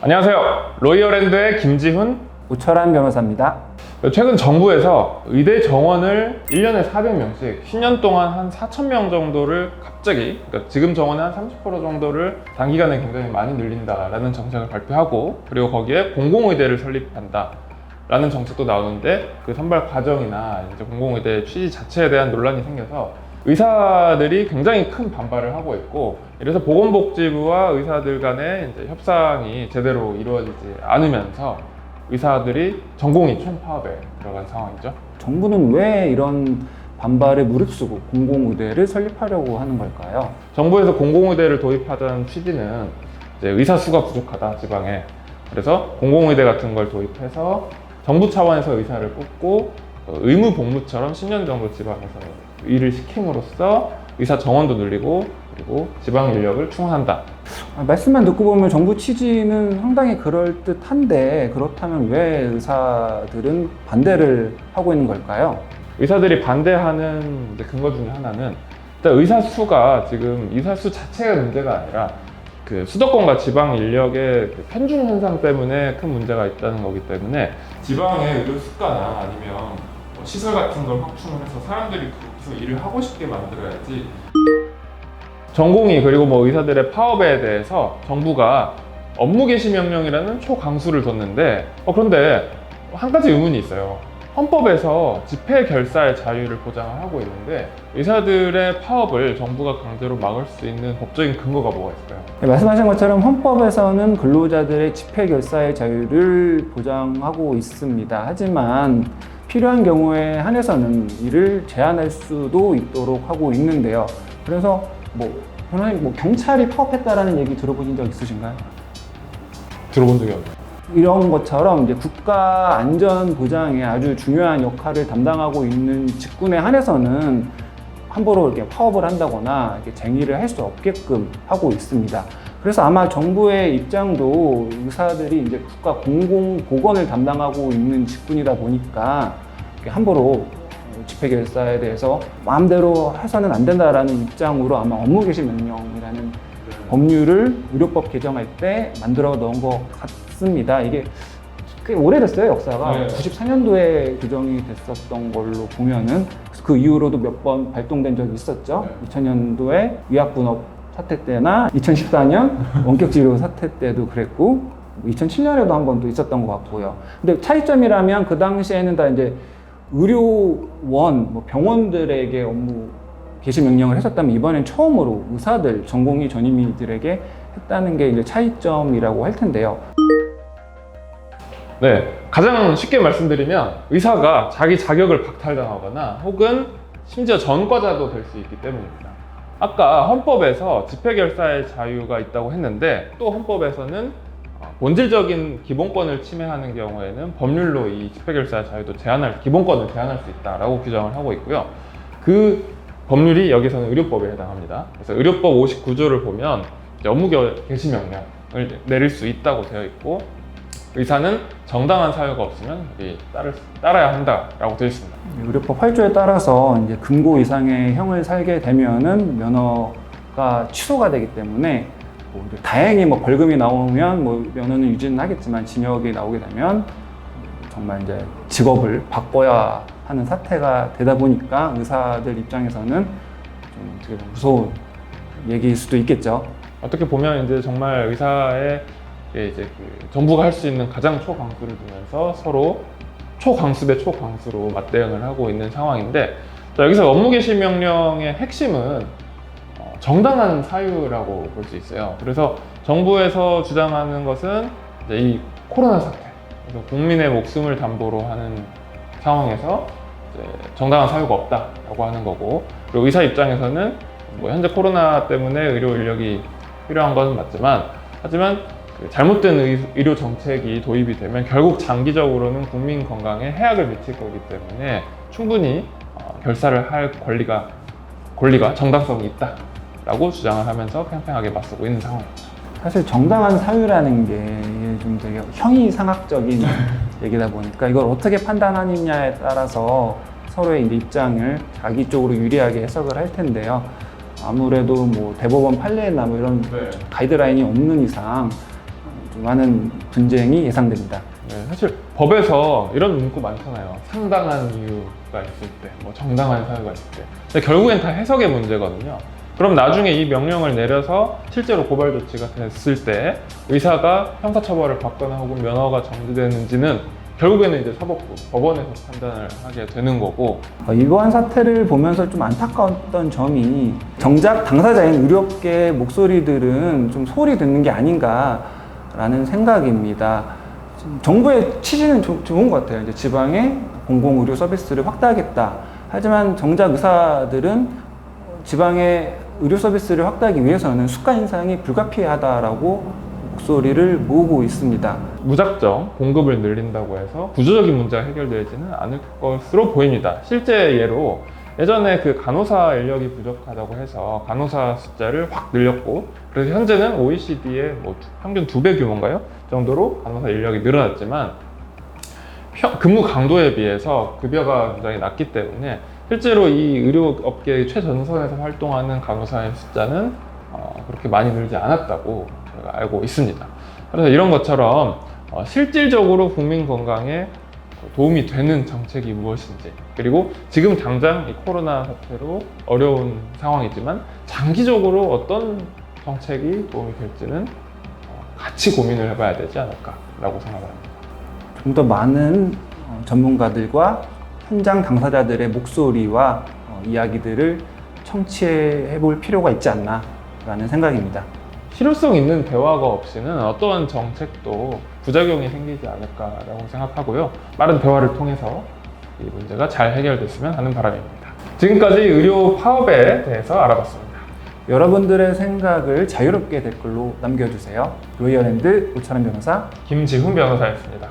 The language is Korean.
안녕하세요. 로이어랜드의 김지훈, 우철한 변호사입니다. 최근 정부에서 의대 정원을 1년에 400명씩 10년 동안 한 4,000명 정도를 갑자기, 그러니까 지금 정원의 한 30% 정도를 단기간에 굉장히 많이 늘린다라는 정책을 발표하고, 그리고 거기에 공공의대를 설립한다 라는 정책도 나오는데, 그 선발 과정이나 이제 공공의대 취지 자체에 대한 논란이 생겨서 의사들이 굉장히 큰 반발을 하고 있고, 이래서 보건복지부와 의사들 간의 이제 협상이 제대로 이루어지지 않으면서 의사들이 전공의 총파업에 들어간 상황이죠. 정부는 왜 이런 반발에 무릅쓰고 공공의대를 설립하려고 하는 걸까요? 정부에서 공공의대를 도입하자는 취지는 이제 의사 수가 부족하다, 지방에. 그래서 공공의대 같은 걸 도입해서 정부 차원에서 의사를 뽑고 의무 복무처럼 10년 정도 지방에서 일을 시킴으로써 의사 정원도 늘리고, 그리고 지방 인력을 충원한다. 말씀만 듣고 보면 정부 취지는 상당히 그럴듯한데, 그렇다면 왜 의사들은 반대를 하고 있는 걸까요? 의사들이 반대하는 이제 근거 중에 하나는, 일단 의사 수가 지금 의사 수 자체가 문제가 아니라 그 수도권과 지방 인력의 그 편중 현상 때문에 큰 문제가 있다는 거기 때문에, 지방의 의료 수가나 아니면 뭐 시설 같은 걸 확충을 해서 사람들이 거기서 일을 하고 싶게 만들어야지. 전공의 그리고 뭐 의사들의 파업에 대해서 정부가 업무 개시 명령이라는 초강수를 뒀는데, 그런데 한 가지 의문이 있어요. 헌법에서 집회 결사의 자유를 보장을 하고 있는데, 의사들의 파업을 정부가 강제로 막을 수 있는 법적인 근거가 뭐가 있을까요? 네, 말씀하신 것처럼 헌법에서는 근로자들의 집회 결사의 자유를 보장하고 있습니다. 하지만 필요한 경우에 한해서는 이를 제한할 수도 있도록 하고 있는데요. 그래서 변호사님, 경찰이 파업했다라는 얘기 들어보신 적 있으신가요? 들어본 적이 없어요. 이런 것처럼 이제 국가 안전 보장에 아주 중요한 역할을 담당하고 있는 직군에 한해서는 함부로 이렇게 파업을 한다거나 이렇게 쟁의를 할 수 없게끔 하고 있습니다. 그래서 아마 정부의 입장도 의사들이 이제 국가 공공보건을 담당하고 있는 직군이다 보니까 함부로 집회 결사에 대해서 마음대로 해서는 안 된다라는 입장으로 아마 업무 개시 명령이라는 법률을 의료법 개정할 때 만들어 넣은 것 같습니다. 이게 꽤 오래됐어요, 역사가. 네. 94년도에 규정이 됐었던 걸로 보면은 그 이후로도 몇 번 발동된 적이 있었죠. 2000년도에 의약분업 사태 때나 2014년 원격진료 사태 때도 그랬고, 2007년에도 한 번 또 있었던 것 같고요. 근데 차이점이라면 그 당시에는 다 이제 의료원, 병원들에게 업무 개시 명령을 했었다면, 이번엔 처음으로 의사들, 전공의 전임의들에게 했다는 게 이제 차이점이라고 할 텐데요. 네, 가장 쉽게 말씀드리면 의사가 자기 자격을 박탈당하거나 혹은 심지어 전과자도 될 수 있기 때문입니다. 아까 헌법에서 집회 결사의 자유가 있다고 했는데, 또 헌법에서는 본질적인 기본권을 침해하는 경우에는 법률로 이 집회 결사의 자유도 기본권을 제한할 수 있다라고 규정을 하고 있고요. 그 법률이 여기서는 의료법에 해당합니다. 그래서 의료법 59조를 보면 업무 개시 명령을 내릴 수 있다고 되어 있고, 의사는 정당한 사유가 없으면 따라야 한다라고 되어 있습니다. 의료법 8조에 따라서 이제 금고 이상의 형을 살게 되면은 면허가 취소가 되기 때문에, 다행히 벌금이 나오면 면허는 유지는 하겠지만, 징역이 나오게 되면 정말 이제 직업을 바꿔야 하는 사태가 되다 보니까 의사들 입장에서는 좀 되게 무서운 얘기일 수도 있겠죠. 어떻게 보면 이제 정말 의사의 정부가 할 수 있는 가장 초강수를 두면서 서로 초강수 대 초강수로 맞대응을 하고 있는 상황인데, 여기서 업무 개시 명령의 핵심은 정당한 사유라고 볼 수 있어요. 그래서 정부에서 주장하는 것은 이제 이 코로나 사태, 그래서 국민의 목숨을 담보로 하는 상황에서 이제 정당한 사유가 없다라고 하는 거고, 그리고 의사 입장에서는 현재 코로나 때문에 의료 인력이 필요한 것은 맞지만, 하지만 잘못된 의료 정책이 도입이 되면 결국 장기적으로는 국민 건강에 해악을 미칠 거기 때문에 충분히 결사를 할 권리가 정당성이 있다라고 주장을 하면서 팽팽하게 맞서고 있는 상황입니다. 사실 정당한 사유라는 게 좀 되게 형이상학적인 얘기다 보니까, 이걸 어떻게 판단하느냐에 따라서 서로의 이제 입장을 자기 쪽으로 유리하게 해석을 할 텐데요. 아무래도 대법원 판례나 이런 가이드라인이 없는 이상 좀 많은 분쟁이 예상됩니다. 네, 사실 법에서 이런 문구 많잖아요. 상당한 이유가 있을 때, 뭐 정당한 사유가 있을 때. 근데 결국엔 다 해석의 문제거든요. 그럼 나중에 이 명령을 내려서 실제로 고발 조치가 됐을 때 의사가 형사처벌을 받거나 혹은 면허가 정지되는지는 결국에는 이제 사법부, 법원에서 판단을 하게 되는 거고. 이번 사태를 보면서 좀 안타까웠던 점이 정작 당사자인 의료업계 목소리들은 좀 소홀히 듣는 게 아닌가라는 생각입니다. 정부의 취지는 좋은 것 같아요. 이제 지방에 공공의료 서비스를 확대하겠다. 하지만 정작 의사들은 지방의 의료 서비스를 확대하기 위해서는 수가 인상이 불가피하다라고 목소리를 모으고 있습니다. 무작정 공급을 늘린다고 해서 구조적인 문제가 해결되지는 않을 것으로 보입니다. 실제 예로 예전에 그 간호사 인력이 부족하다고 해서 간호사 숫자를 확 늘렸고, 그래서 현재는 OECD의 뭐 평균 2배 규모인가요? 정도로 간호사 인력이 늘어났지만 근무 강도에 비해서 급여가 굉장히 낮기 때문에 실제로 이 의료업계의 최전선에서 활동하는 간호사의 숫자는 그렇게 많이 늘지 않았다고 제가 알고 있습니다. 그래서 이런 것처럼 실질적으로 국민 건강에 도움이 되는 정책이 무엇인지, 그리고 지금 당장 이 코로나 사태로 어려운 상황이지만 장기적으로 어떤 정책이 도움이 될지는 같이 고민을 해봐야 되지 않을까라고 생각합니다. 좀 더 많은 전문가들과 현장 당사자들의 목소리와 이야기들을 청취해 볼 필요가 있지 않나라는 생각입니다. 실효성 있는 대화가 없이는 어떠한 정책도 부작용이 생기지 않을까라고 생각하고요. 빠른 대화를 통해서 이 문제가 잘 해결됐으면 하는 바람입니다. 지금까지 의료 파업에 대해서 알아봤습니다. 여러분들의 생각을 자유롭게 댓글로 남겨주세요. 로이어랜드 오철환 변호사, 김지훈 변호사였습니다.